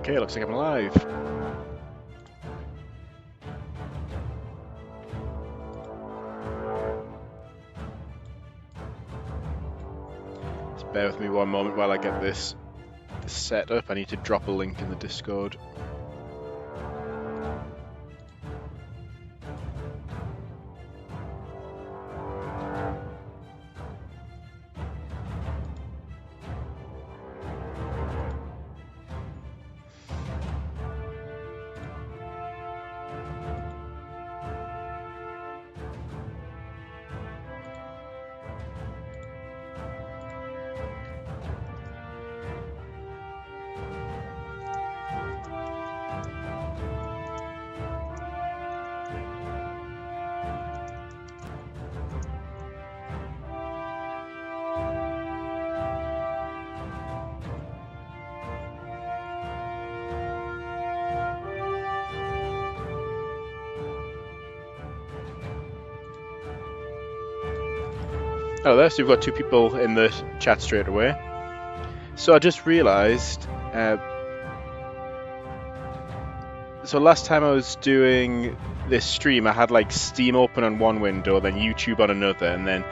Okay, looks like I'm alive. Just bear with me one moment while I get this set up. I need to drop a link in the Discord. Oh, there, so you've got two people in the chat straight away. So I just realised, so last time I was doing this stream, I had like Steam open on one window, then YouTube on another, and then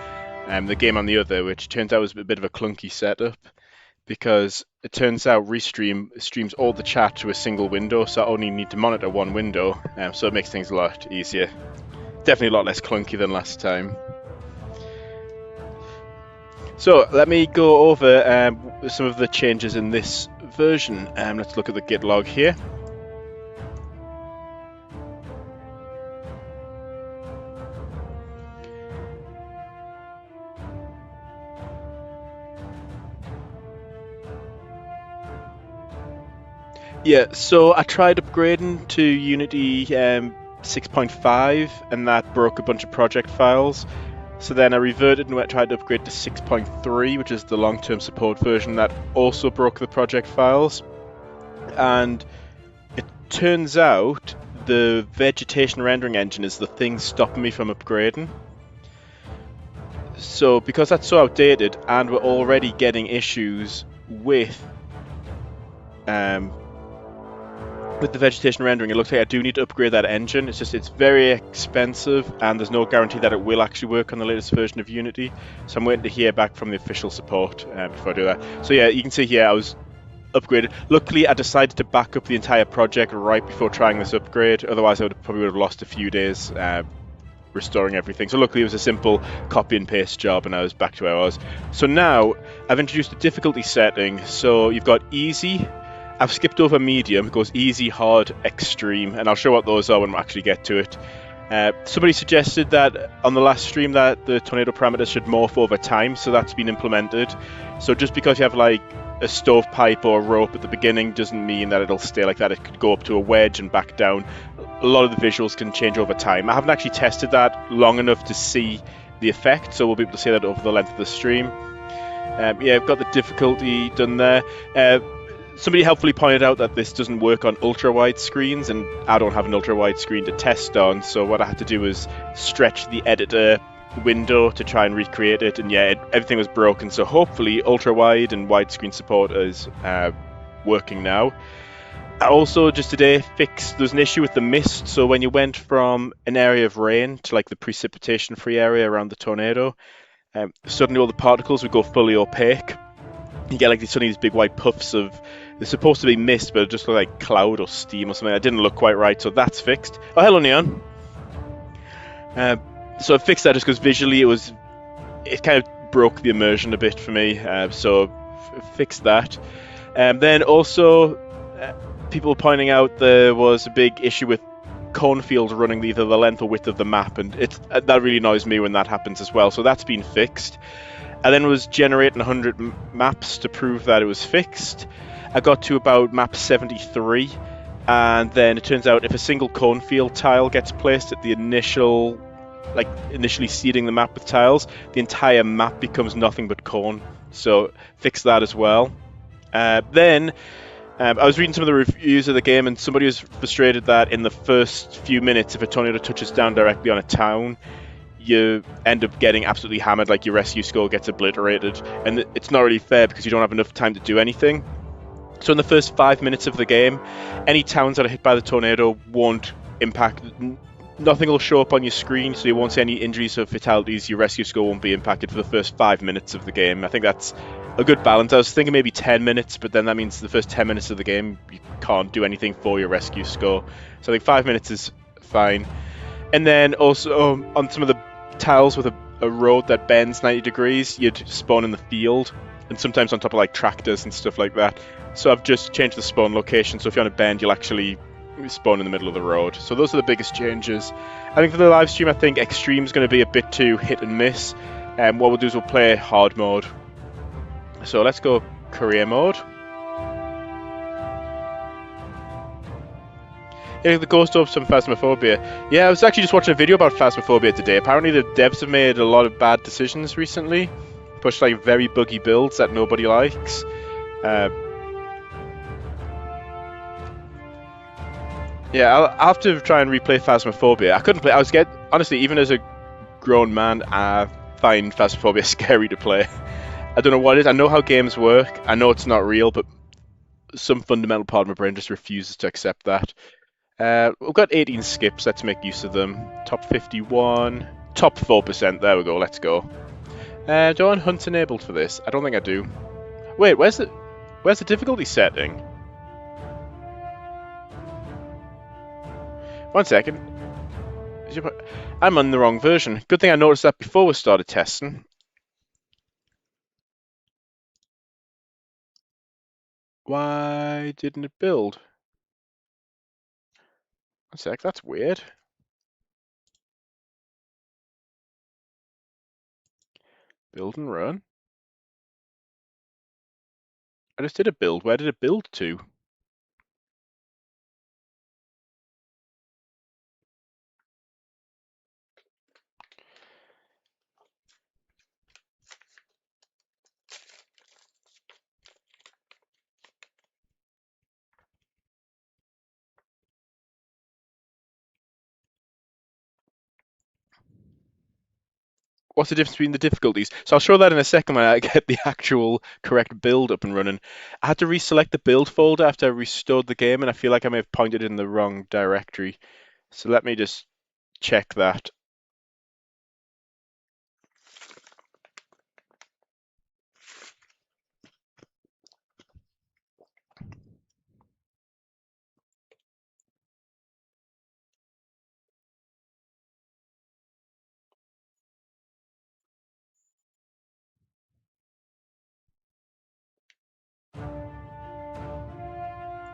the game on the other, which turns out was a bit of a clunky setup, because it turns out Restream streams all the chat to a single window, so I only need to monitor one window, so it makes things a lot easier. Definitely a lot less clunky than last time. So let me go over some of the changes in this version. Let's look at the Git log here. Yeah, so I tried upgrading to Unity 6.5 and that broke a bunch of project files. So then I reverted and tried to upgrade to 6.3, which is the long-term support version that also broke the project files. And it turns out the vegetation rendering engine is the thing stopping me from upgrading. So because that's so outdated and we're already getting issues with the vegetation rendering, it looks like I do need to upgrade that engine. It's just it's very expensive and there's no guarantee that it will actually work on the latest version of Unity. So I'm waiting to hear back from the official support before I do that. So yeah, you can see here I was upgraded. Luckily I decided to back up the entire project right before trying this upgrade, otherwise I probably would have lost a few days restoring everything. So luckily it was a simple copy and paste job and I was back to where I was. So now I've introduced a difficulty setting. So you've got easy. I've skipped over medium. It goes easy, hard, extreme, and I'll show what those are when we actually get to it. Somebody suggested that on the last stream that the tornado parameters should morph over time, so that's been implemented. So just because you have like a stovepipe or a rope at the beginning doesn't mean that it'll stay like that. It could go up to a wedge and back down. A lot of the visuals can change over time. I haven't actually tested that long enough to see the effect, so we'll be able to see that over the length of the stream. Yeah, I've got the difficulty done there. Somebody helpfully pointed out that this doesn't work on ultra-wide screens, and I don't have an ultra-wide screen to test on, so what I had to do was stretch the editor window to try and recreate it, and yeah, everything was broken, so hopefully ultra-wide and widescreen support is working now. I also, just today, there's an issue with the mist, so when you went from an area of rain to like the precipitation-free area around the tornado, suddenly all the particles would go fully opaque. You get like suddenly these big white puffs of, they're supposed to be mist, but it just look like cloud or steam or something. That didn't look quite right, so that's fixed. Oh, hello, Neon. So I fixed that just because visually it kind of broke the immersion a bit for me, so fixed that. Then also, people pointing out there was a big issue with cornfields running either the length or width of the map, and that really annoys me when that happens as well, so that's been fixed. I then was generating 100 maps to prove that it was fixed. I got to about map 73, and then it turns out if a single cornfield tile gets placed at the initially seeding the map with tiles, the entire map becomes nothing but corn. So fix that as well. Then I was reading some of the reviews of the game, and somebody was frustrated that in the first few minutes, if a tornado touches down directly on a town, you end up getting absolutely hammered, like your rescue score gets obliterated, and it's not really fair because you don't have enough time to do anything. So in the first 5 minutes of the game, any towns that are hit by the tornado won't impact. Nothing will show up on your screen, so you won't see any injuries or fatalities. Your rescue score won't be impacted for the first 5 minutes of the game. I think that's a good balance. I was thinking maybe 10 minutes, but then that means the first 10 minutes of the game you can't do anything for your rescue score. So I think 5 minutes is fine. And then also on some of the tiles with a road that bends 90 degrees, you'd spawn in the field, and sometimes on top of like tractors and stuff like that. So I've just changed the spawn location, so if you're on a bend, you'll actually spawn in the middle of the road. So those are the biggest changes. I think for the live stream, I think Extreme is going to be a bit too hit and miss. And what we'll do is we'll play hard mode. So let's go career mode. Yeah, the ghost of some Phasmophobia. Yeah, I was actually just watching a video about Phasmophobia today. Apparently the devs have made a lot of bad decisions recently. Pushed like very buggy builds that nobody likes. Yeah, I'll have to try and replay Phasmophobia. I couldn't play. Honestly, even as a grown man, I find Phasmophobia scary to play. I don't know what it is. I know how games work. I know it's not real, but some fundamental part of my brain just refuses to accept that. We've got 18 skips. Let's make use of them. Top 51, top 4%. There we go. Let's go. Do I want hunts enabled for this? I don't think I do. Wait, where's the difficulty setting? 1 second. I'm on the wrong version. Good thing I noticed that before we started testing. Why didn't it build? 1 sec, that's weird. Build and run. I just did a build. Where did it build to? What's the difference between the difficulties? So I'll show that in a second when I get the actual correct build up and running. I had to reselect the build folder after I restored the game, and I feel like I may have pointed in the wrong directory. So let me just check that.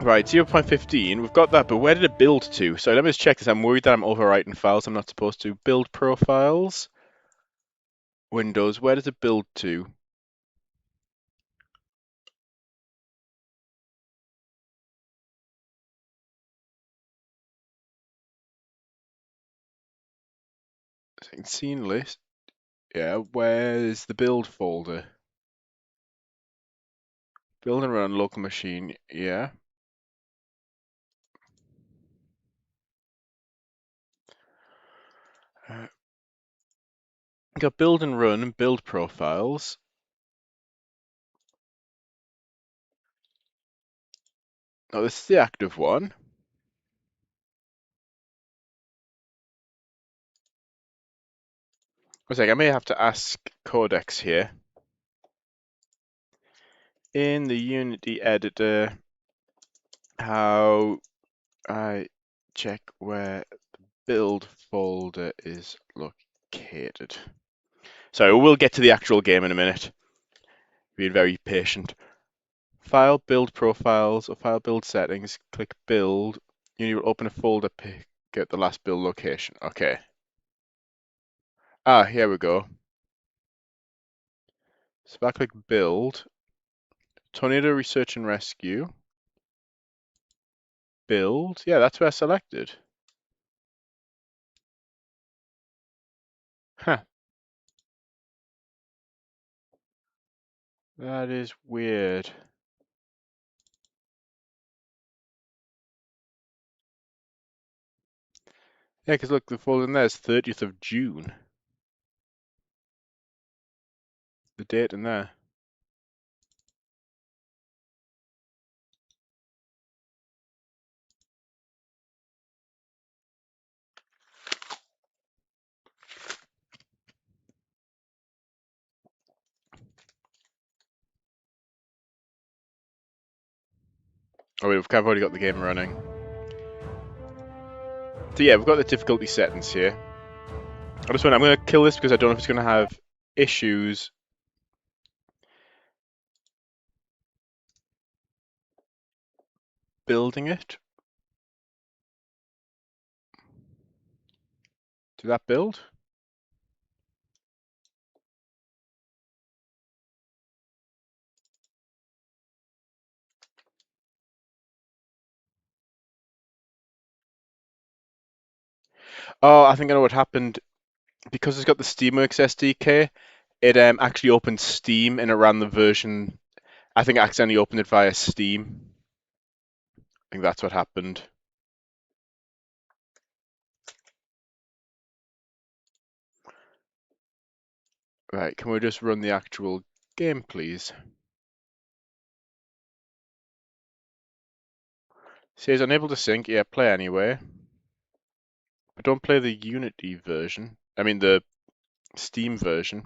Right, 0.15, we've got that, but where did it build to? So let me just check this. I'm worried that I'm overwriting files I'm not supposed to. Build profiles, Windows, where does it build to? Scene list. Yeah, where's the build folder? Build and run local machine, yeah. Got build and run and build profiles. Oh, this is the active one. I was like, I may have to ask Codex here. In the Unity editor, how I check where the build folder is located. So we'll get to the actual game in a minute. Being very patient. File build profiles or file build settings. Click build. You will open a folder. Pick get the last build location. Okay. Ah, here we go. So if I click build, Tornado Research and Rescue. Build. Yeah, that's where I selected. Huh. That is weird. Yeah, because look, the folder in there is 30th of June. The date in there. Oh, we've kind of already got the game running. So yeah, we've got the difficulty settings here. I'm going to kill this because I don't know if it's going to have issues. Building it. Did that build? Oh, I think I know what happened. Because it's got the Steamworks SDK, it actually opened Steam and it ran the version. I think I accidentally opened it via Steam. I think that's what happened. Right, can we just run the actual game, please? Says unable to sync. Yeah, play anyway. But don't play the Unity version. I mean the Steam version.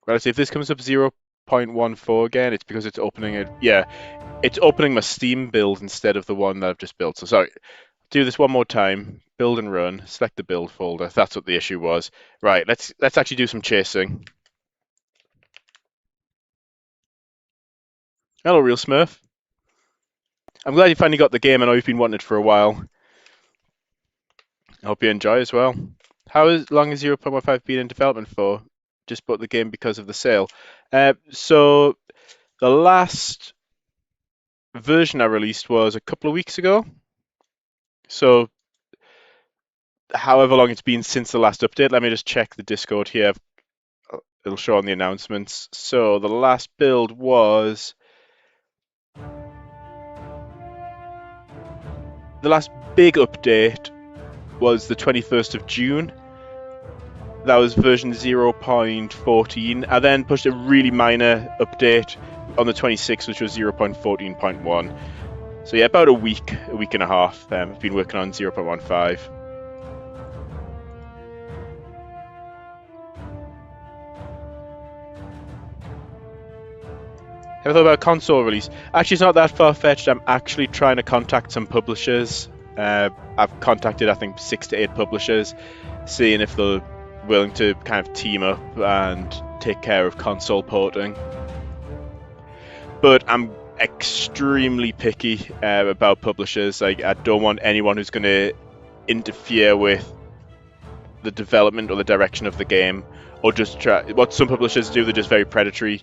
Right, so if this comes up 0.14 again, it's because it's opening it. Yeah, it's opening my Steam build instead of the one that I've just built. So sorry, do this one more time. Build and run. Select the build folder. That's what the issue was. Right, let's actually do some chasing. Hello, Real Smurf. I'm glad you finally got the game. I know you've been wanting it for a while. I hope you enjoy as well. How long has 0.15 been in development for? Just bought the game because of the sale. So the last version I released was a couple of weeks ago. So however long it's been since the last update, let me just check the Discord here. It'll show on the announcements. So the last build was... The last big update was the 21st of June. That was version 0.14. I then pushed a really minor update on the 26th, which was 0.14.1. So yeah, about a week and a half. I've been working on 0.15. Have I thought about a console release? Actually, it's not that far-fetched. I'm actually trying to contact some publishers. I've contacted, I think, 6 to 8 publishers, seeing if they're willing to kind of team up and take care of console porting. But I'm extremely picky about publishers. Like, I don't want anyone who's going to interfere with the development or the direction of the game, or just try. What some publishers do, they're just very predatory.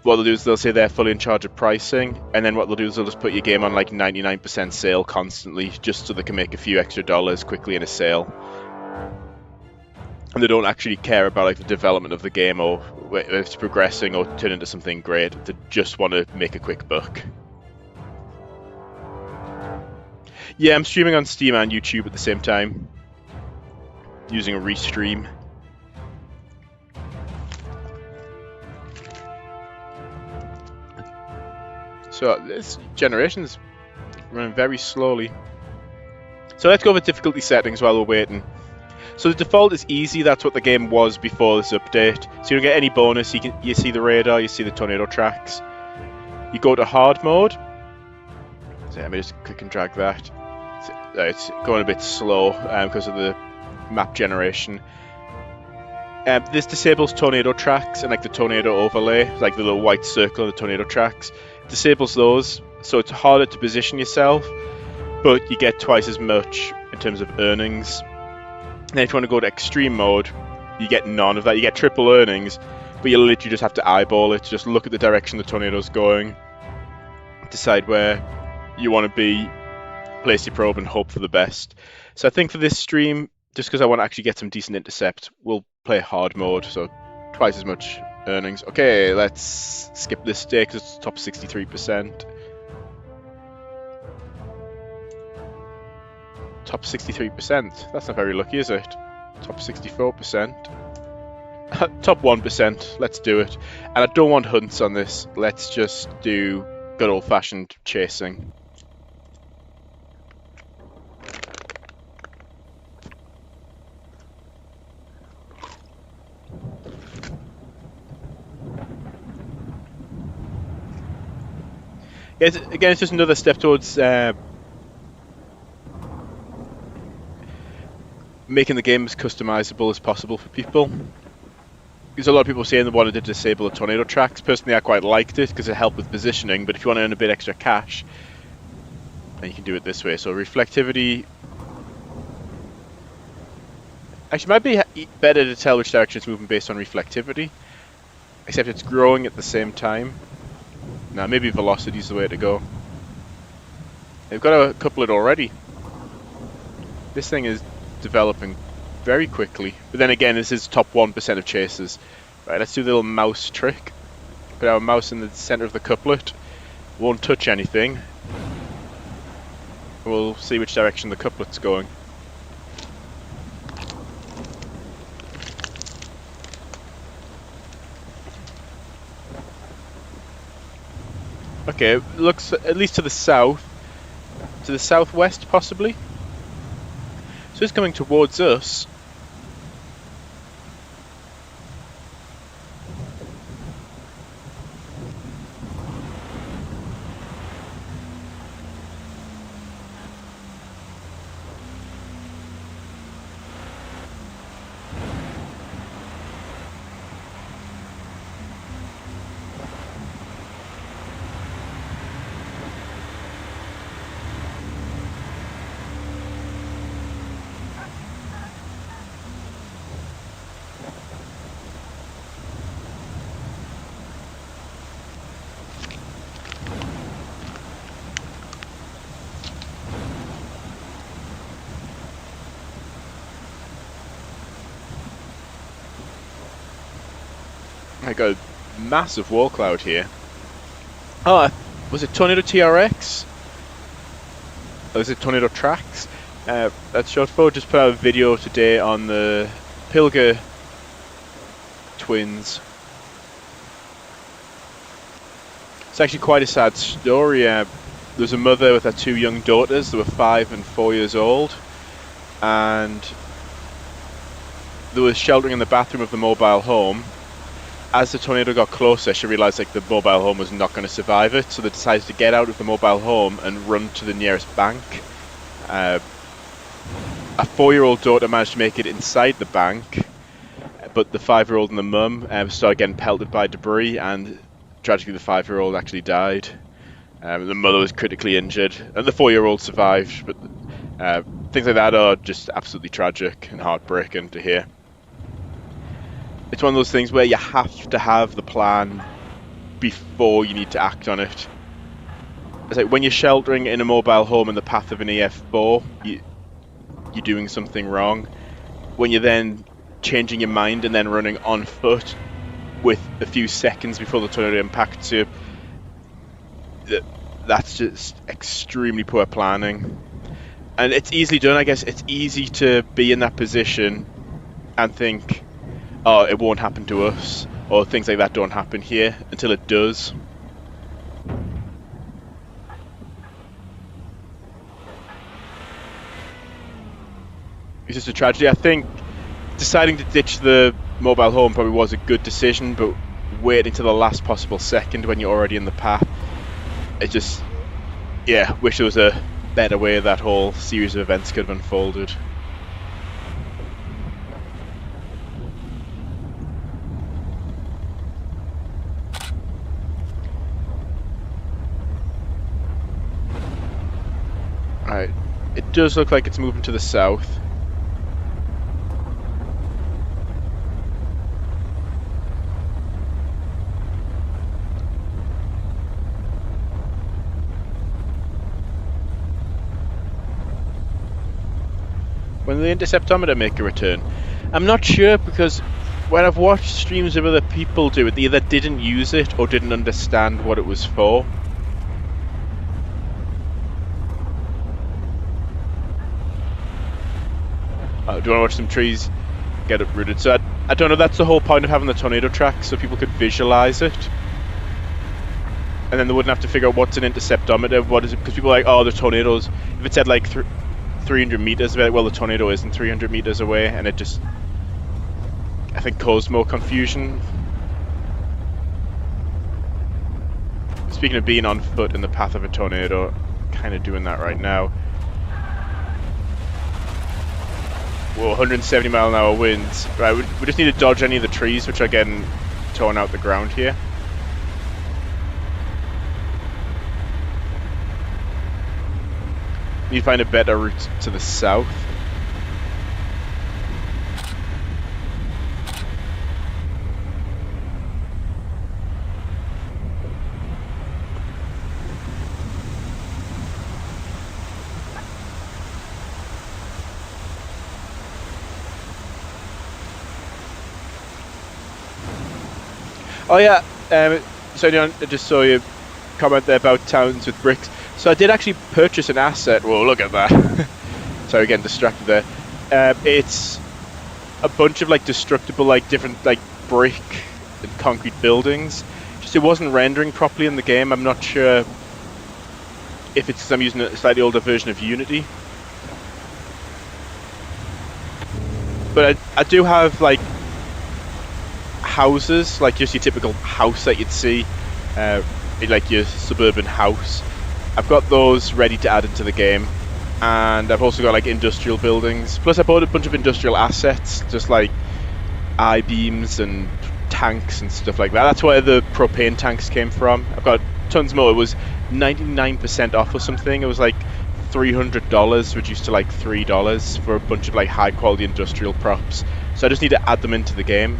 What they'll do is they'll say they're fully in charge of pricing, and then what they'll do is they'll just put your game on like 99% sale constantly, just so they can make a few extra dollars quickly in a sale. And they don't actually care about like the development of the game or if it's progressing or turn into something great. They just want to make a quick buck. Yeah, I'm streaming on Steam and YouTube at the same time, using a restream. So this generation's running very slowly. So let's go over difficulty settings while we're waiting. So the default is easy. That's what the game was before this update. So you don't get any bonus. You see the radar, you see the tornado tracks. You go to hard mode. So let me just click and drag that. It's going a bit slow because of the map generation. This disables tornado tracks and like the tornado overlay, like the little white circle of the tornado tracks. Disables those, so it's harder to position yourself, but you get twice as much in terms of earnings. And then if you want to go to extreme mode, you get none of that. You get triple earnings, but you literally just have to eyeball it. Just look at the direction the tornado's going, decide where you want to be, place your probe, and hope for the best. So I think for this stream, just because I want to actually get some decent intercept, we'll play hard mode, so twice as much earnings. Okay, let's skip this day because it's top 63%. Top 63%. That's not very lucky, is it? Top 64%. Top 1%. Let's do it. And I don't want hunts on this. Let's just do good old-fashioned chasing. Again, it's just another step towards making the game as customizable as possible for people. Because a lot of people saying they wanted to disable the tornado tracks. Personally, I quite liked it because it helped with positioning, but if you want to earn a bit extra cash, then you can do it this way. So reflectivity... Actually, it might be better to tell which direction it's moving based on reflectivity. Except it's growing at the same time. Now, maybe velocity is the way to go. They've got a couplet already. This thing is developing very quickly. But then again, this is top 1% of chasers. Right, let's do the little mouse trick. Put our mouse in the center of the couplet. Won't touch anything. We'll see which direction the couplet's going. Okay, it looks at least to the south. To the southwest, possibly. So it's coming towards us. I got a massive wall cloud here. Oh, was it Tornado TRX? Or was it Tornado Tracks? That's short for. Just put out a video today on the Pilger twins. It's actually quite a sad story. There's a mother with her 2 young daughters. They were 5 and 4 years old, and they were sheltering in the bathroom of the mobile home. As the tornado got closer, she realised like the mobile home was not going to survive it, so they decided to get out of the mobile home and run to the nearest bank. A 4-year-old daughter managed to make it inside the bank, but the 5-year-old and the mum started getting pelted by debris, and tragically the 5-year-old actually died. The mother was critically injured, and the 4-year-old survived, but things like that are just absolutely tragic and heartbreaking to hear. It's one of those things where you have to have the plan before you need to act on it. It's like when you're sheltering in a mobile home in the path of an EF4, you're doing something wrong. When you're then changing your mind and then running on foot with a few seconds before the tornado impacts you, that's just extremely poor planning. And it's easily done, I guess. It's easy to be in that position and think, oh, it won't happen to us, or things like that don't happen here, until it does. It's just a tragedy. I think deciding to ditch the mobile home probably was a good decision, but waiting to the last possible second when you're already in the path, it just, yeah, wish there was a better way that whole series of events could have unfolded. Right, it does look like it's moving to the south. When will the interceptometer make a return? I'm not sure, because when I've watched streams of other people do it, they either didn't use it or didn't understand what it was for. Do you want to watch some trees get uprooted? So I don't know, that's the whole point of having the tornado track, so people could visualize it. And then they wouldn't have to figure out what's an interceptometer, what is it, because people are like, oh, the tornadoes, if it said like 300 meters, they'd be like, well, the tornado isn't 300 meters away, and it just, I think, caused more confusion. Speaking of being on foot in the path of a tornado, kind of doing that right now. Whoa, 170 mile an hour winds. Right, we just need to dodge any of the trees which are getting torn out the ground here. Need to find a better route to the south. Oh yeah, so I just saw you comment there about towns with bricks. So I did actually purchase an asset. Whoa, look at that. Sorry, getting distracted there. It's a bunch of like destructible, like different like brick and concrete buildings. Just it wasn't rendering properly in the game. I'm not sure if it's because I'm using a slightly older version of Unity. But I do have like houses, like just your typical house that you'd see, like your suburban house. I've got those ready to add into the game, and I've also got like industrial buildings. Plus I bought a bunch of industrial assets, just like I-beams and tanks and stuff like that. That's where the propane tanks came from. I've got tons more. It was 99% off or something. It was like $300 reduced to like $3 for a bunch of like high quality industrial props. So I just need to add them into the game.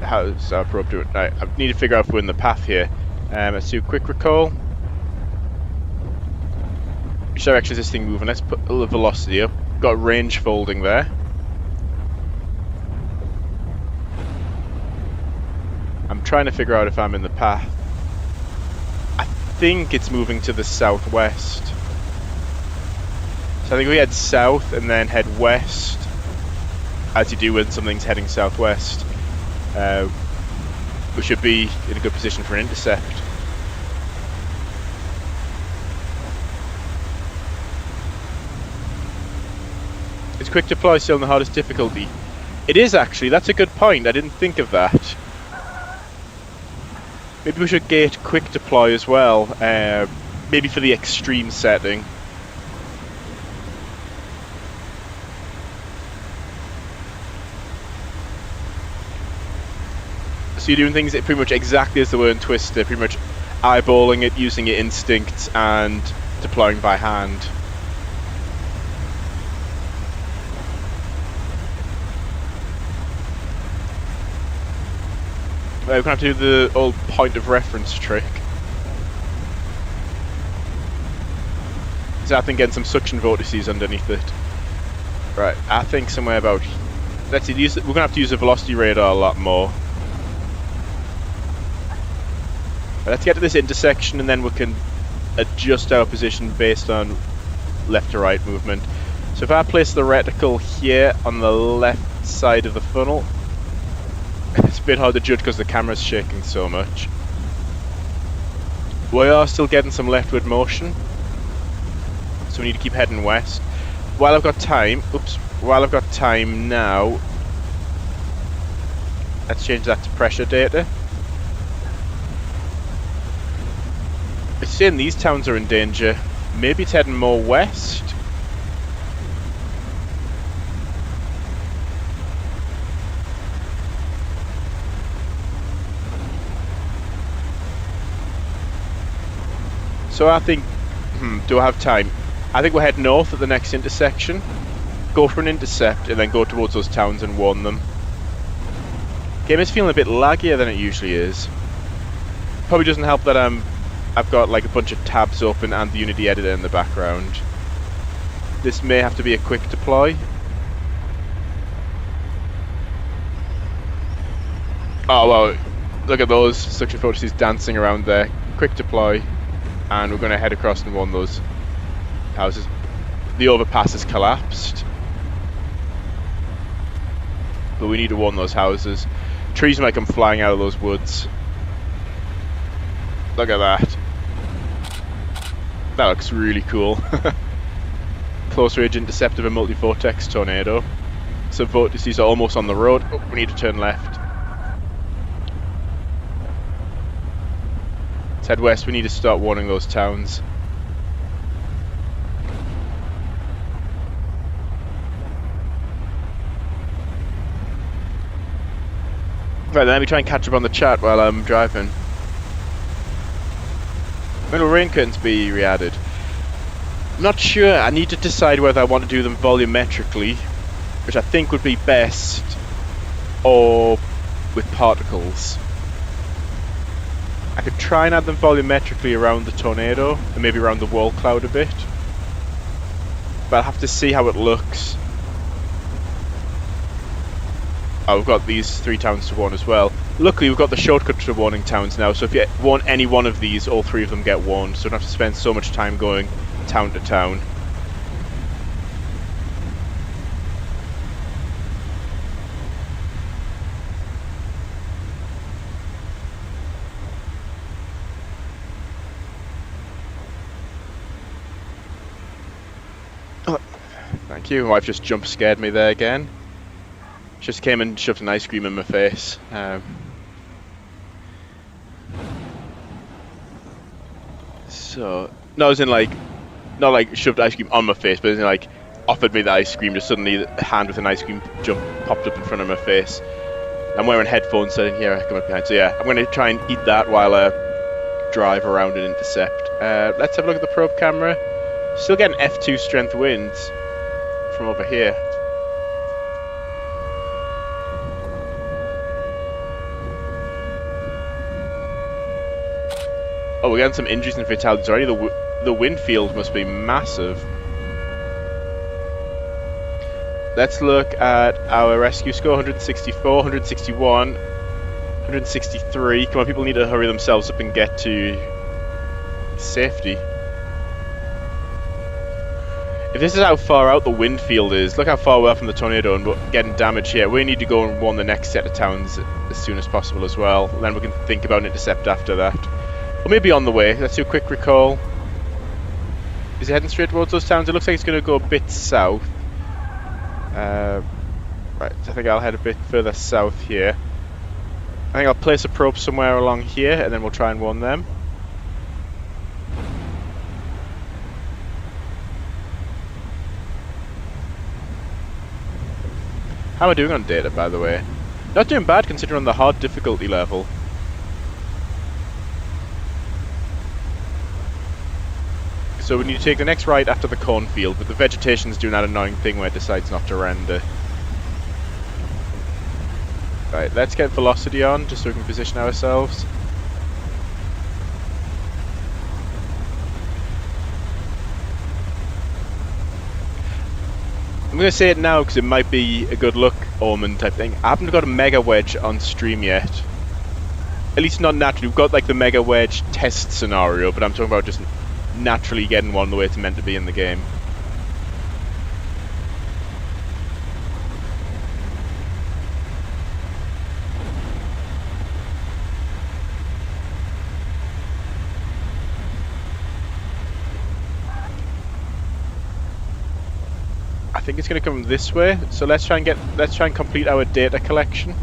How's our probe doing? I need to figure out if we're in the path here. Let's do a quick recall. Which direction is this thing moving? Let's put a little velocity up. Got range folding there. I'm trying to figure out if I'm in the path. I think it's moving to the southwest. So I think we head south and then head west, as you do when something's heading southwest. We should be in a good position for an intercept. Is quick deploy still in the hardest difficulty? It is actually, that's a good point, I didn't think of that. Maybe we should gate quick deploy as well, maybe for the extreme setting. So you're doing things pretty much exactly as they were in Twister, pretty much eyeballing it, using your instincts, and deploying by hand. We're going to have to do the old point of reference trick. So I think getting some suction vortices underneath it. Right, I think somewhere about... Let's see, we're going to have to use the velocity radar a lot more. Let's get to this intersection and then we can adjust our position based on left to right movement. So if I place the reticle here on the left side of the funnel, it's a bit hard to judge because the camera's shaking so much. We are still getting some leftward motion, so we need to keep heading west. While I've got time, while I've got time now, let's change that to pressure data. It's saying these towns are in danger. Maybe it's heading more west. So I think, do I have time? I think we'll head north at the next intersection, go for an intercept, and then go towards those towns and warn them. Game is feeling a bit laggier than it usually is. Probably doesn't help that I've got like a bunch of tabs open and the Unity editor in the background. This may have to be a quick deploy. Oh well, look at those suction vortices dancing around there. Quick deploy, and we're going to head across and warn those houses. The overpass has collapsed, but we need to warn those houses. Trees might come flying out of those woods. Look at that. That looks really cool. Close range intercept of a multi-vortex tornado. So vortices are almost on the road. Oh, we need to turn left. head west. We need to start warning those towns. Right, let me try and catch up on the chat while I'm driving. When will rain curtains be re-added? I'm not sure. I need to decide whether I want to do them volumetrically, which I think would be best, or with particles. I could try and add them volumetrically around the tornado, and maybe around the wall cloud a bit. But I'll have to see how it looks. Oh, we've got these 3 towns to warn as well. Luckily, we've got the shortcut to warning towns now, so if you warn any one of these, all 3 of them get warned, so you don't have to spend so much time going town to town. Oh, thank you. My wife just jump scared me there again. Just came and shoved an ice cream in my face. So, no, as in like, not like shoved ice cream on my face, but as in like offered me the ice cream. Just suddenly, the hand with an ice cream popped up in front of my face. I'm wearing headphones, so I didn't hear it come up behind. So yeah, I'm going to try and eat that while I drive around and intercept. Let's have a look at the probe camera. Still getting F2 strength winds from over here. Oh, we're getting some injuries and fatalities already. The wind field must be massive. Let's look at our rescue score. 164, 161, 163. Come on, people need to hurry themselves up and get to safety. If this is how far out the wind field is, look how far we are from the tornado and we're getting damage here. We need to go and warn the next set of towns as soon as possible as well. And then we can think about an intercept after that. Or maybe on the way. Let's do a quick recall. Is it heading straight towards those towns? It looks like it's going to go a bit south. Right, I think I'll head a bit further south here. I think I'll place a probe somewhere along here and then we'll try and warn them. How am I doing on data, by the way? Not doing bad considering the hard difficulty level. So we need to take the next right after the cornfield, but the vegetation's doing that annoying thing where it decides not to render. Right, let's get velocity on, just so we can position ourselves. I'm going to say it now because it might be a good luck omen type thing. I haven't got a mega wedge on stream yet. At least not naturally. We've got like the mega wedge test scenario, but I'm talking about just naturally getting one the way it's meant to be in the game. I think it's going to come this way, so let's try and complete our data collection.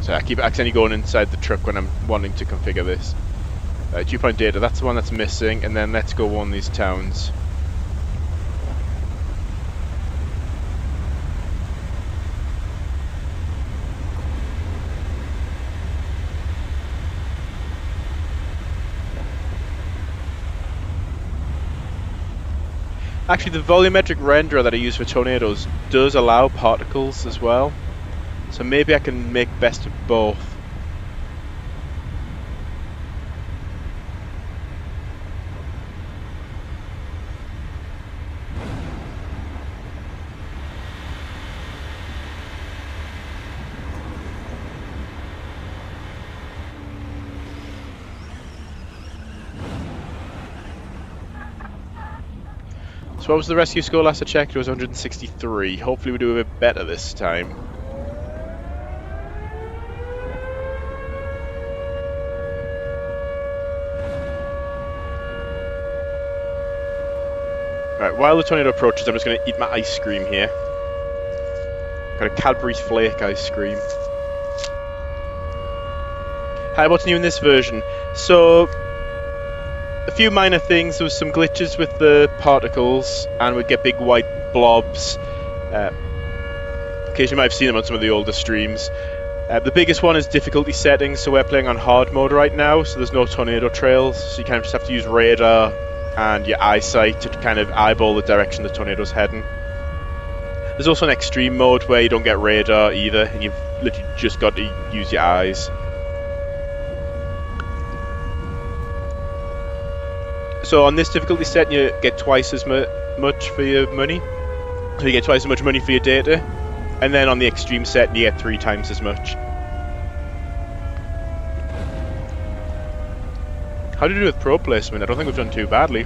So I keep accidentally going inside the truck when I'm wanting to configure this. Dew point data, that's the one that's missing, and then let's go warn these towns. Actually, the volumetric renderer that I use for tornadoes does allow particles as well. So maybe I can make best of both. So what was the rescue score last I checked? It was 163. Hopefully we do a bit better this time. Right, while the tornado approaches, I'm just going to eat my ice cream here. Got a Cadbury Flake ice cream. Hi, what's new in this version? So, a few minor things. There was some glitches with the particles, and we'd get big white blobs. Occasionally, you might have seen them on some of the older streams. The biggest one is difficulty settings, so we're playing on hard mode right now, so there's no tornado trails, so you kind of just have to use radar and your eyesight to kind of eyeball the direction the tornado's heading. There's also an extreme mode where you don't get radar either, and you've literally just got to use your eyes. So on this difficulty setting, you get twice as much for your money. So you get twice as much money for your data. And then on the extreme setting, you get 3 times as much. How did we do with probe placement? I don't think we've done too badly.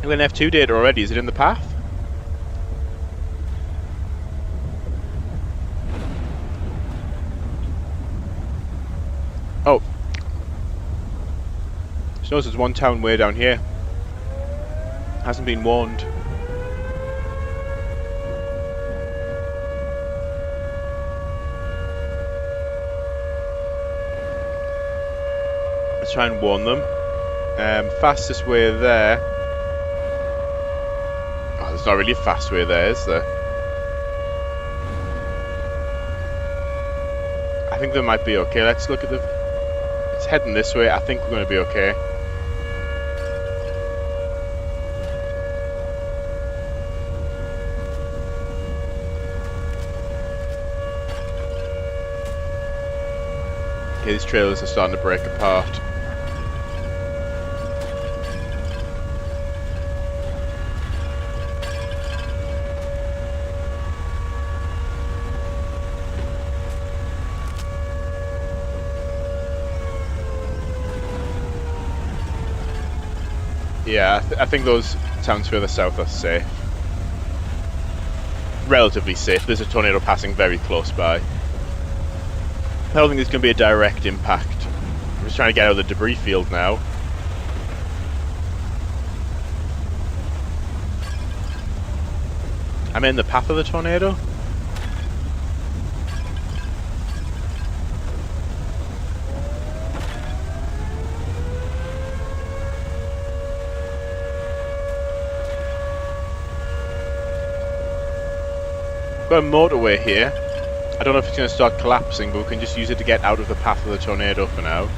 We're in F2 data already. Is it in the path? Oh. Just notice there's one town way down here. Hasn't been warned. Let's try and warn them. Fastest way there. Oh, there's not really a fast way there, is there? I think they might be okay. Let's look at the... It's heading this way. I think we're going to be okay. Okay, these trailers are starting to break apart. Yeah, I think those towns further south are safe. Relatively safe. There's a tornado passing very close by. I don't think there's going to be a direct impact. I'm just trying to get out of the debris field now. I'm in the path of the tornado. Got a motorway here. I don't know if it's going to start collapsing, but we can just use it to get out of the path of the tornado for now.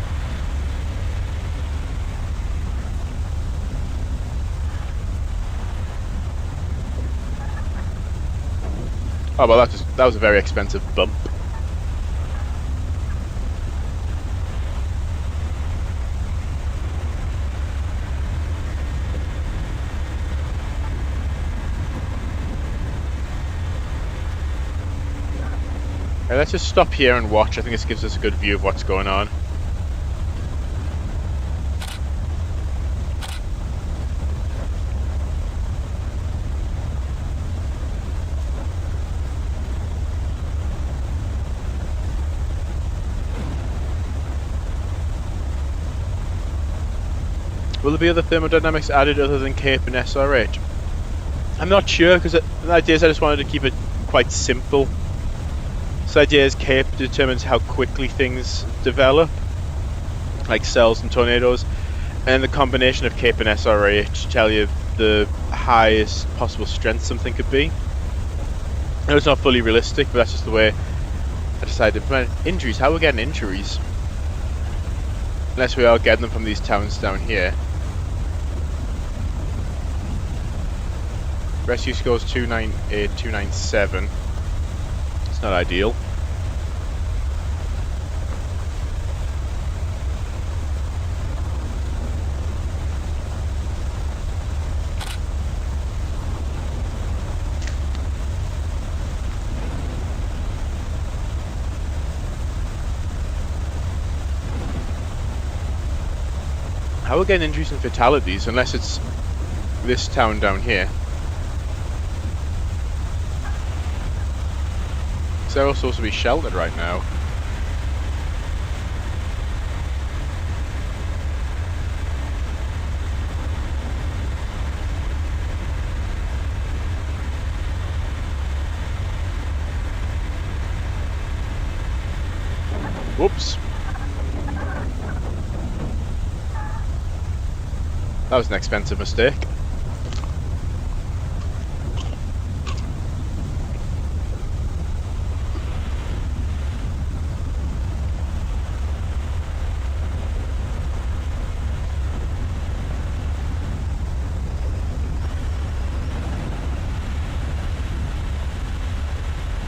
Oh well, that was a very expensive bump. Let's just stop here and watch. I think this gives us a good view of what's going on. Will there be other thermodynamics added other than CAPE and SRH? I'm not sure, because the idea is I just wanted to keep it quite simple. So the idea is CAPE determines how quickly things develop, like cells and tornadoes, and the combination of CAPE and SRH tell you the highest possible strength something could be. I know it's not fully realistic, but that's just the way I decided to implement it. Injuries, how are we getting injuries? Unless we are getting them from these towns down here. Rescue scores 298, 297. It's not ideal. How are we getting injuries and fatalities unless it's this town down here? They're all supposed to be sheltered right now. Whoops. That was an expensive mistake.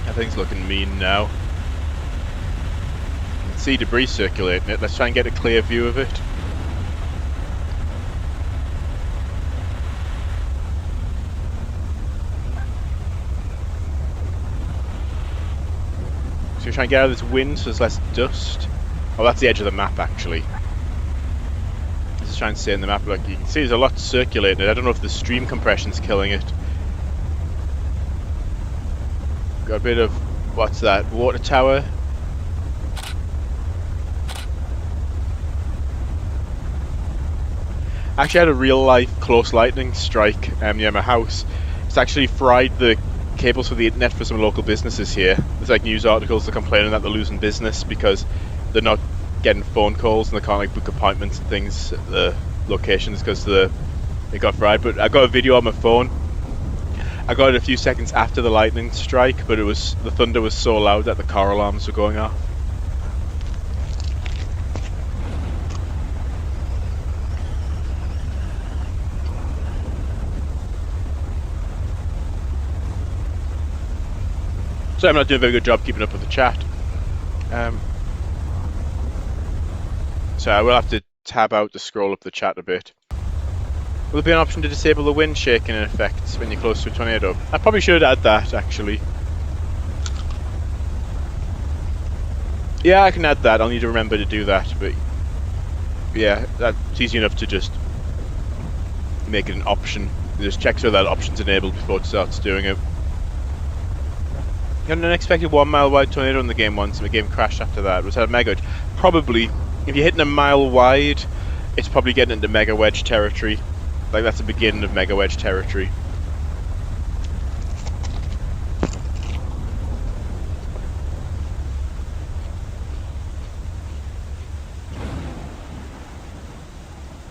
Everything's looking mean now. You can see debris circulating it. Let's try and get a clear view of it. So we're trying to get out of this wind so there's less dust. Oh, that's the edge of the map actually. Let's just try and stay in the map. Like you can see, there's a lot circulating it. I don't know if the stream compression's killing it. Got a bit of, what's that, water tower. Actually had a real life close lightning strike near my house. It's actually fried the cables for the internet for some local businesses here. There's like news articles that complaining that they're losing business because they're not getting phone calls and they can't like book appointments and things at the locations because it got fried. But I got a video on my phone. I got it a few seconds after the lightning strike, but the thunder was so loud that the car alarms were going off. So I'm not doing a very good job keeping up with the chat. So I will have to tab out to scroll up the chat a bit. Will there be an option to disable the wind shaking effects when you're close to a tornado? I probably should add that, actually. Yeah, I can add that. I'll need to remember to do that, but yeah, that's easy enough to just make it an option. Just check so that option's enabled before it starts doing it. Got an unexpected 1 mile wide tornado in the game once, and the game crashed after that. Was that a mega wedge? Probably. If you're hitting a mile wide, it's probably getting into mega wedge territory. Like that's the beginning of mega wedge territory.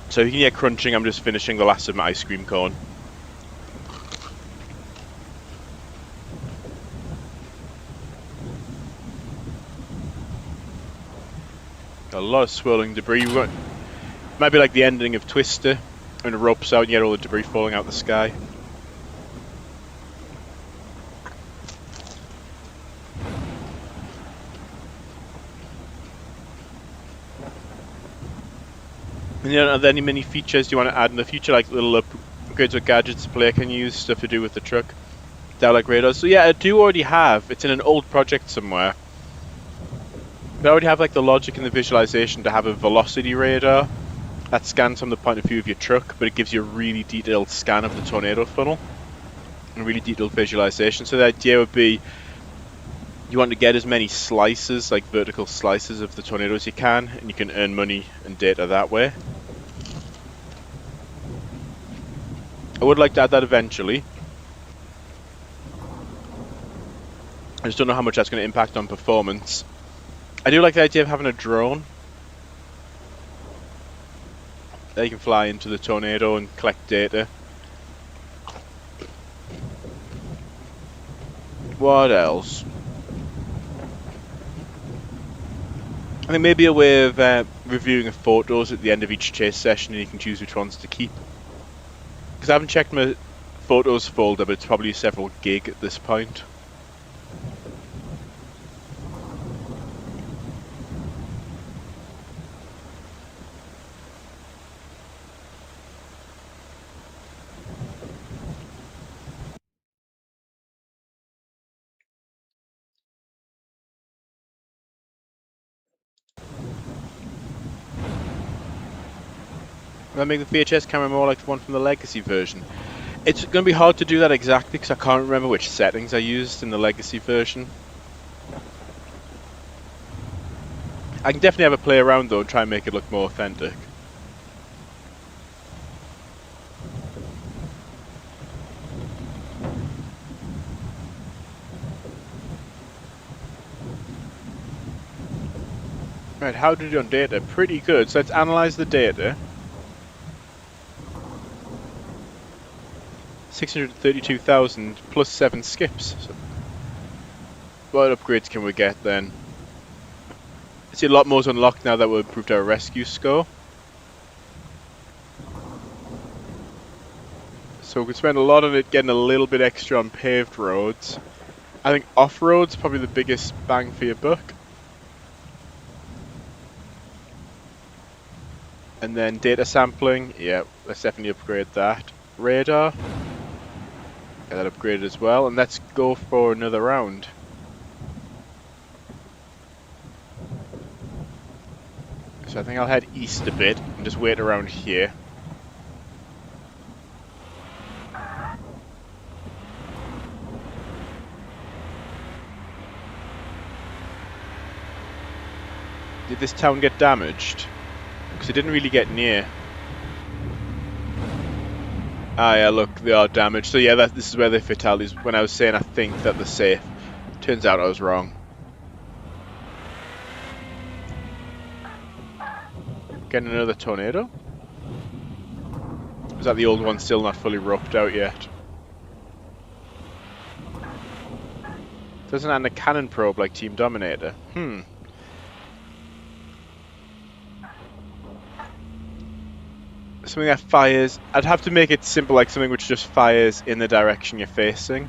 So if you can hear crunching, I'm just finishing the last of my ice cream cone. Got a lot of swirling debris. Might be like the ending of Twister, when the rope's out and you get all the debris falling out the sky. And are there any mini features you want to add in the future, like little upgrades or gadgets the player can use, stuff to do with the truck? Dial-like radars. So yeah, I do already have. It's in an old project somewhere. But I already have like the logic and the visualization to have a velocity radar that scans from the point of view of your truck, but it gives you a really detailed scan of the tornado funnel and really detailed visualization. So the idea would be you want to get as many slices, like vertical slices of the tornado as you can, and you can earn money and data that way. I would like to add that eventually. I just don't know how much that's going to impact on performance. I do like the idea of having a drone. There you can fly into the tornado and collect data. What else? I think maybe a way of reviewing photos at the end of each chase session, and you can choose which ones to keep. Because I haven't checked my photos folder, but it's probably several gig at this point. Will I make the VHS camera more like the one from the Legacy version? It's going to be hard to do that exactly because I can't remember which settings I used in the Legacy version. I can definitely have a play around though and try and make it look more authentic. Right, how did it do on data? Pretty good. So let's analyze the data. 632,000 plus 7 skips. So what upgrades can we get then? I see a lot more's unlocked now that we've improved our rescue score. So we can spend a lot on it getting a little bit extra on paved roads. I think off-road's probably the biggest bang for your buck. And then data sampling, yeah, let's definitely upgrade that. Radar, get that upgraded as well. And let's go for another round. So I think I'll head east a bit and just wait around here. Did this town get damaged? Because it didn't really get near. Ah, yeah, look, they are damaged. So yeah, this is where the fatalities. When I was saying I think that they're safe, turns out I was wrong. Getting another tornado? Is that the old one still not fully roped out yet? Doesn't have a cannon probe like Team Dominator. Something that fires. I'd have to make it simple, like something which just fires in the direction you're facing.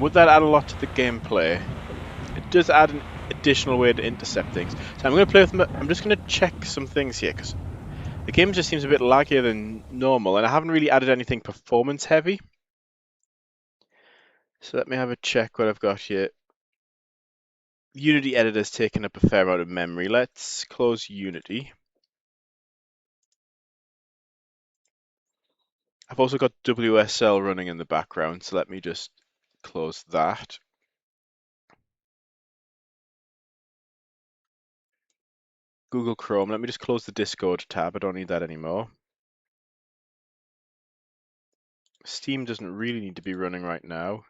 Would that add a lot to the gameplay? It does add an additional way to intercept things. So I'm going to play with them. I'm just going to check some things here because the game just seems a bit laggier than normal, and I haven't really added anything performance heavy. So let me have a check what I've got here. Unity editor's taken up a fair amount of memory. Let's close Unity. I've also got WSL running in the background, so let me just close that. Google Chrome, let me just close the Discord tab. I don't need that anymore. Steam doesn't really need to be running right now.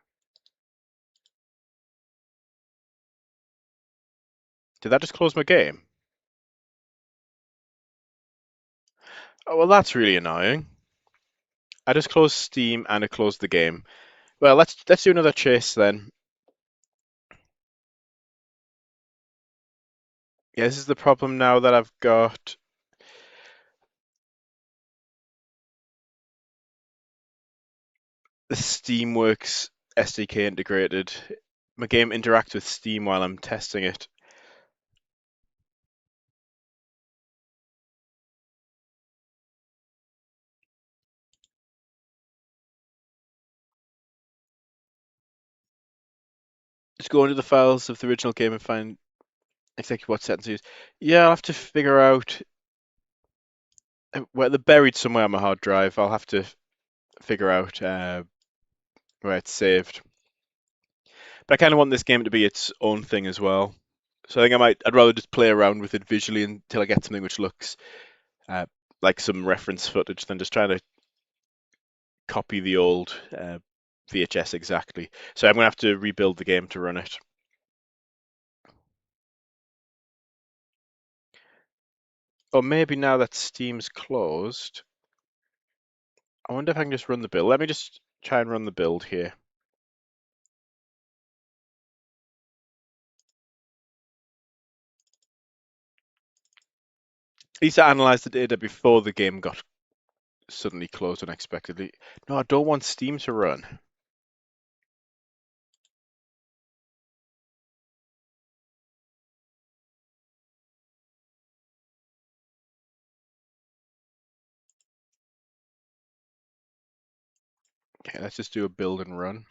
Did that just close my game? Oh, well, that's really annoying. I just closed Steam and it closed the game. Well, let's do another chase then. Yeah, this is the problem now that I've got the Steamworks SDK integrated. My game interacts with Steam while I'm testing it. Just go into the files of the original game and find exactly what settings to use. Yeah, I'll have to figure out where they're buried somewhere on my hard drive. I'll have to figure out where it's saved. But I kind of want this game to be its own thing as well. So I think I'd rather just play around with it visually until I get something which looks uh, like some reference footage than just trying to copy the old VHS exactly. So I'm going to have to rebuild the game to run it. Or maybe now that Steam's closed, I wonder if I can just run the build. Let me just try and run the build here. At least I analyzed the data before the game got suddenly closed unexpectedly. No, I don't want Steam to run. Okay, let's just do a build and run.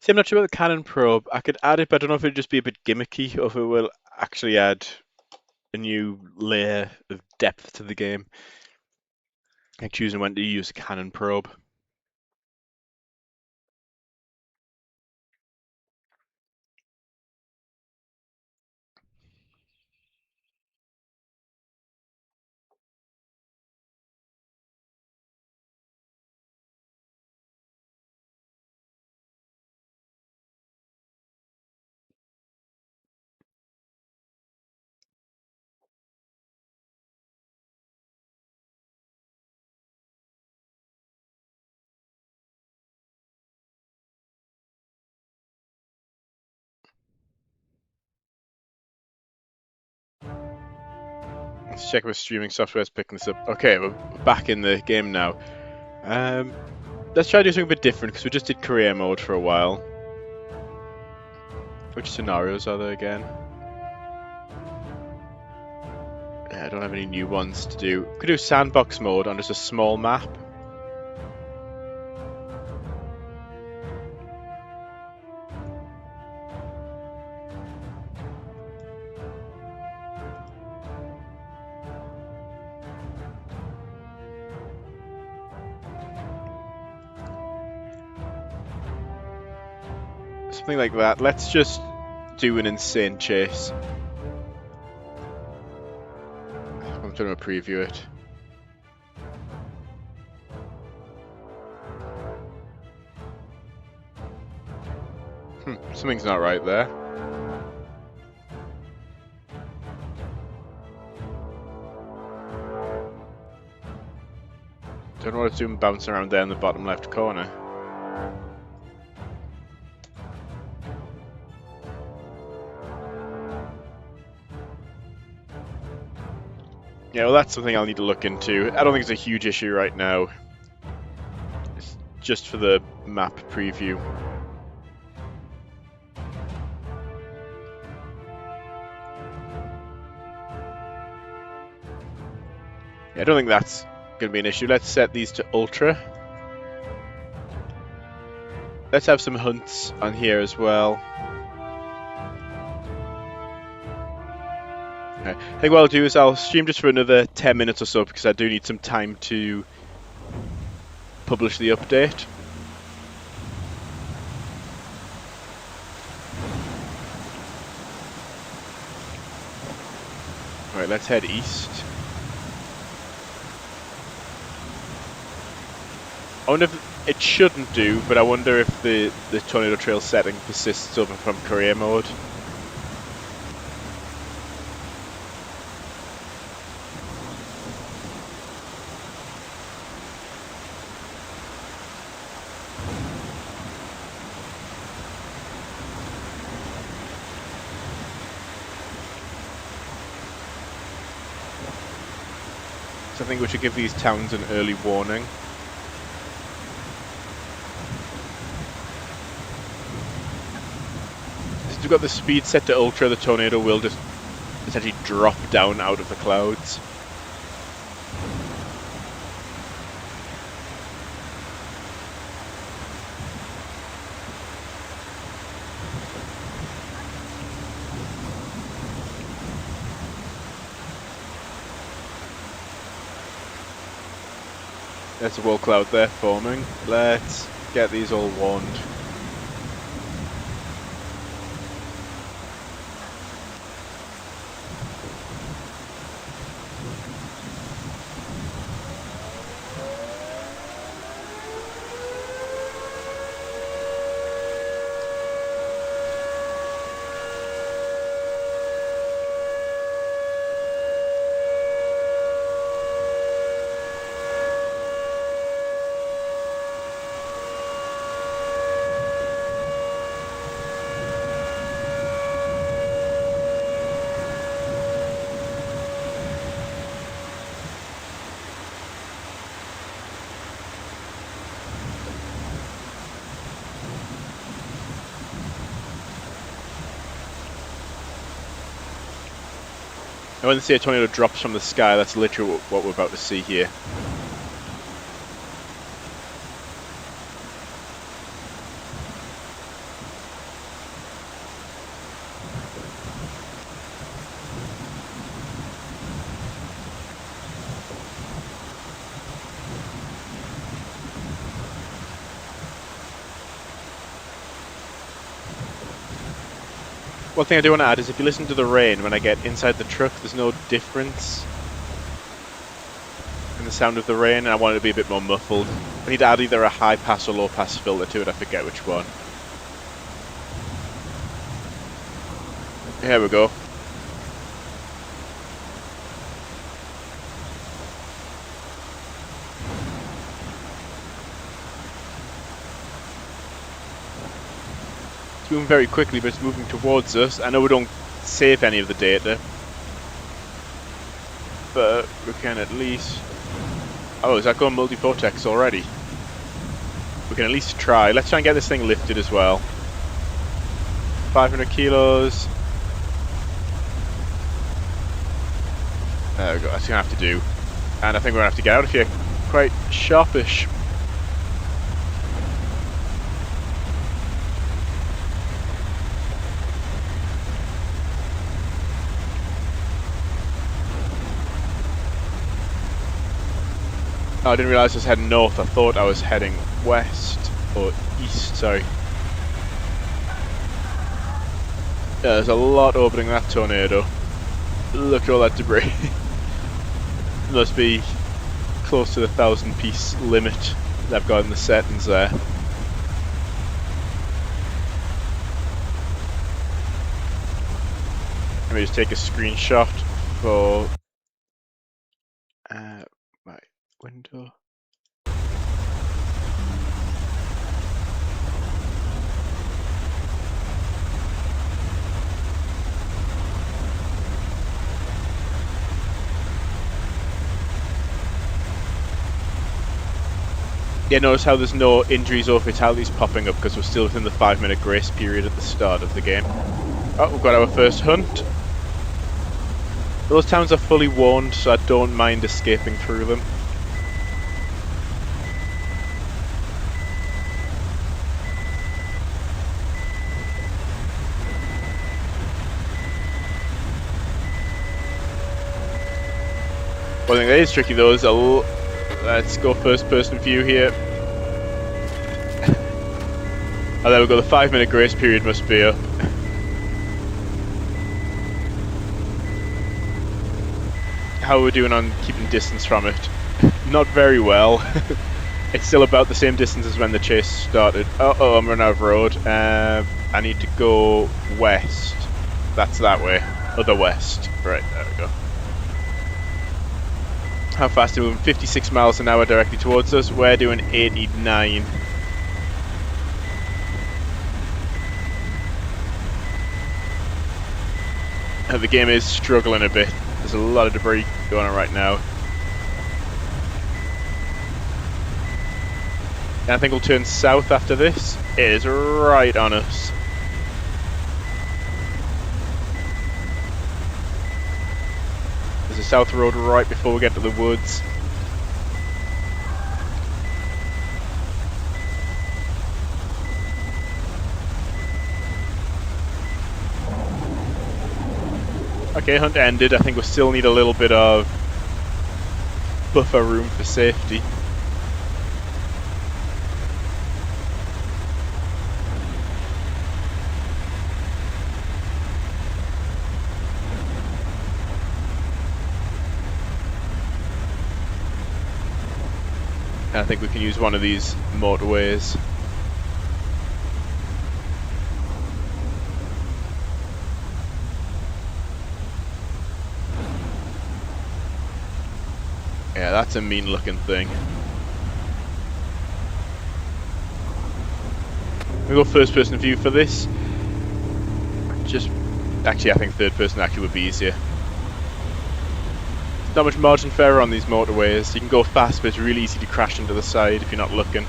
See, I'm not sure about the cannon probe. I could add it, but I don't know if it'd just be a bit gimmicky or if it will actually add a new layer of depth to the game. Like choosing when to use a cannon probe. Let's check if streaming software is picking this up. Okay, we're back in the game now. Let's try to do something a bit different because we just did career mode for a while. Which scenarios are there again? I don't have any new ones to do. Could do sandbox mode on just a small map. Something like that. Let's just do an insane chase. I'm trying to preview it. Something's not right there. Don't know what it's doing bouncing around there in the bottom left corner. Yeah, well, that's something I'll need to look into. I don't think it's a huge issue right now. It's just for the map preview. Yeah, I don't think that's going to be an issue. Let's set these to ultra. Let's have some hunts on here as well. Okay. I think what I'll do is I'll stream just for another 10 minutes or so because I do need some time to publish the update. Alright, let's head east. I wonder if it shouldn't do, but I wonder if the tornado trail setting persists over from career mode. So I think we should give these towns an early warning. Since we've got the speed set to ultra, the tornado will just essentially drop down out of the clouds. There's a wall cloud there forming. Let's get these all warned. And when they say a tornado drops from the sky, that's literally what we're about to see here. One thing I do want to add is if you listen to the rain when I get inside the truck, there's no difference in the sound of the rain, and I want it to be a bit more muffled. I need to add either a high pass or low pass filter to it, I forget which one. Here we go. It's moving very quickly, but it's moving towards us. I know we don't save any of the data. but we can at least... Oh, is that going multi-vortex already? We can at least try. Let's try and get this thing lifted as well. 500 kilos. There we go, that's going to have to do. And I think we're going to have to get out of here quite sharpish. Oh, I didn't realise I was heading north. I thought I was heading west or east, sorry. There's a lot opening that tornado. Look at all that debris. Must be close to the 1,000-piece limit that I've got in the settings there. Let me just take a screenshot for my window. Yeah, notice how there's no injuries or fatalities popping up because we're still within the 5-minute grace period at the start of the game. Oh, we've got our first hunt. Those towns are fully warned, so I don't mind escaping through them. One thing that is tricky though is let's go first person view here. Oh, there we go, the 5-minute grace period must be up. How are we doing on keeping distance from it? Not very well. It's still about the same distance as when the chase started. Oh, I'm running out of road. I need to go west. That's that way. Other west. Right, there we go. How fast are we moving? 56 miles an hour directly towards us. We're doing 89. The game is struggling a bit. There's a lot of debris going on right now. And I think we'll turn south after this. It is right on us. There's a south road right before we get to the woods. Okay, hunt ended. I think we still need a little bit of buffer room for safety. And I think we can use one of these motorways. Yeah, that's a mean looking thing. We go first person view for this. Actually, I think third person actually would be easier. Not much margin for error on these motorways. You can go fast, but it's really easy to crash into the side if you're not looking.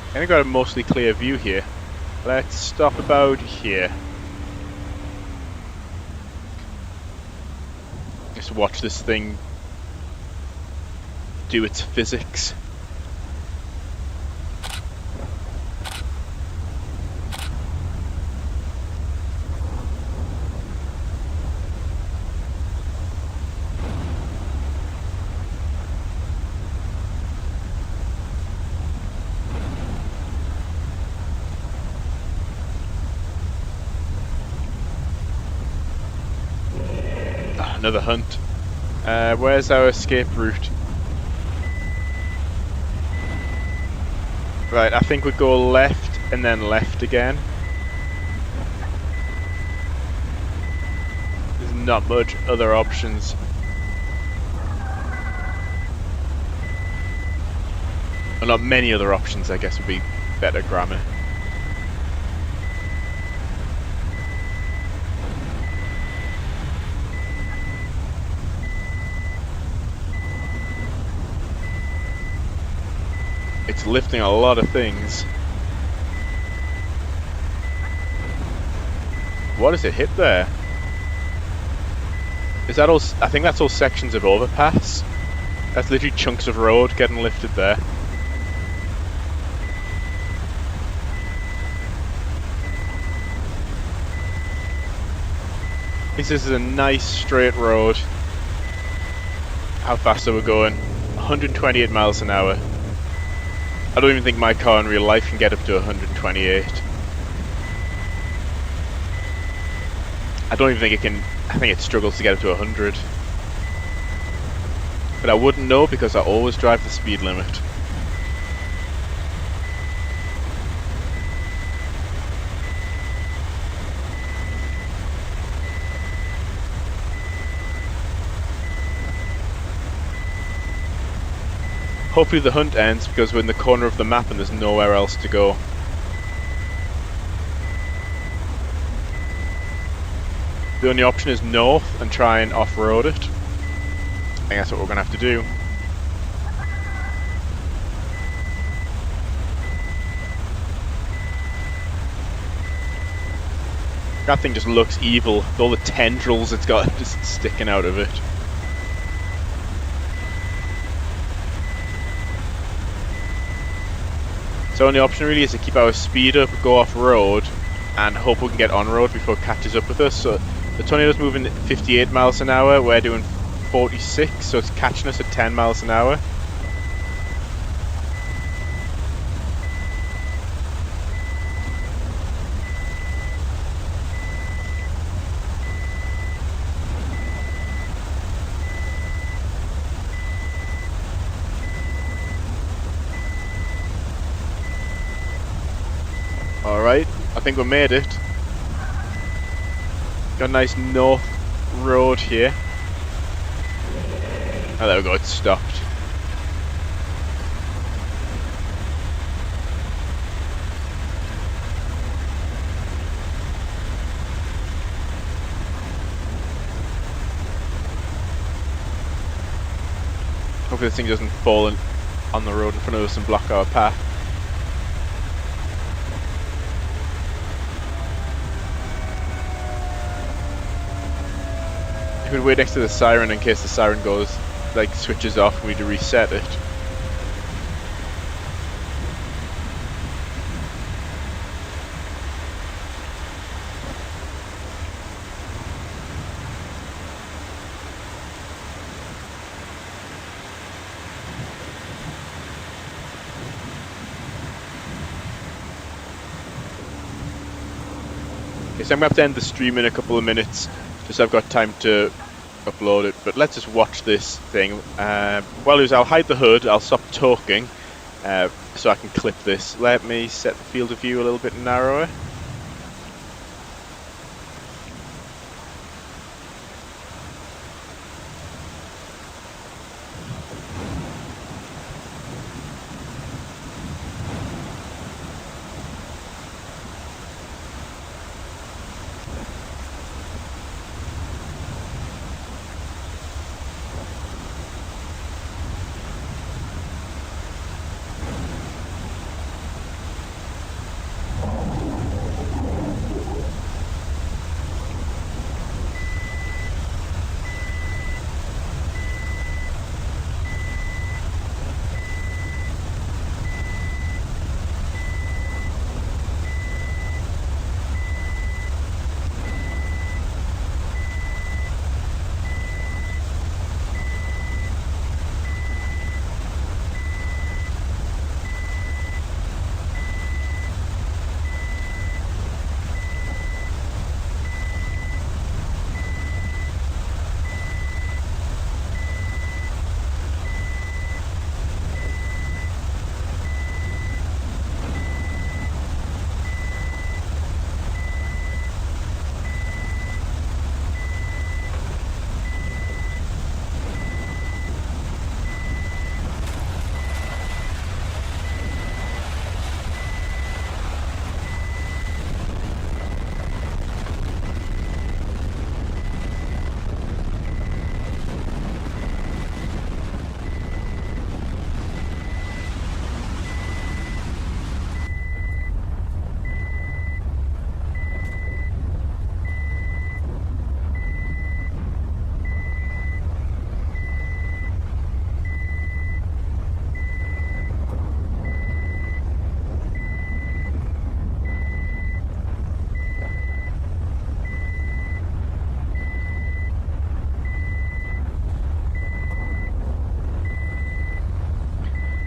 I think I've got a mostly clear view here. Let's stop about here. Just watch this thing do its physics. Another hunt. Where's our escape route? Right, I think we go left and then left again. There's not much other options. Well, not many other options, I guess would be better grammar. It's lifting a lot of things. What does it hit there? Is that all? I think that's all sections of overpass. That's literally chunks of road getting lifted there. This is a nice straight road. How fast are we going? 128 miles an hour. I don't even think my car in real life can get up to 128. I don't even think it can. I think it struggles to get up to 100. But I wouldn't know because I always drive the speed limit. Hopefully the hunt ends because we're in the corner of the map and there's nowhere else to go. The only option is north and try and off-road it. I think that's what we're going to have to do. That thing just looks evil, with all the tendrils it's got just sticking out of it. So the only option really is to keep our speed up, go off-road, and hope we can get on-road before it catches up with us. So the Tornado's moving at 58 miles an hour, we're doing 46, so it's catching us at 10 miles an hour. Alright, I think we made it. Got a nice north road here. Oh, there we go, it stopped. Hopefully this thing doesn't fall on the road in front of us and block our path. If we'd wait next to the siren in case the siren goes, like, switches off, we'd reset it. Okay, so I'm going to have to end the stream in a couple of minutes, just so I've got time to upload it, but let's just watch this thing. Well, I'll hide the hood, I'll stop talking, so I can clip this. Let me set the field of view a little bit narrower.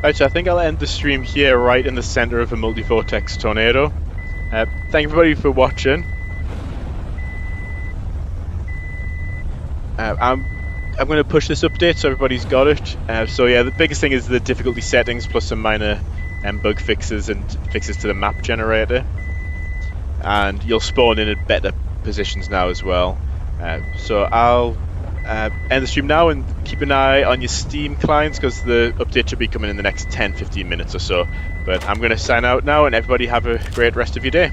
Right, so I think I'll end the stream here, right in the center of a multi-vortex tornado. Thank everybody for watching. I'm going to push this update so everybody's got it. So yeah, the biggest thing is the difficulty settings plus some minor bug fixes and fixes to the map generator. And you'll spawn in at better positions now as well. So I'll end the stream now and keep an eye on your Steam clients because the update should be coming in the next 10-15 minutes or so. But I'm going to sign out now and everybody have a great rest of your day.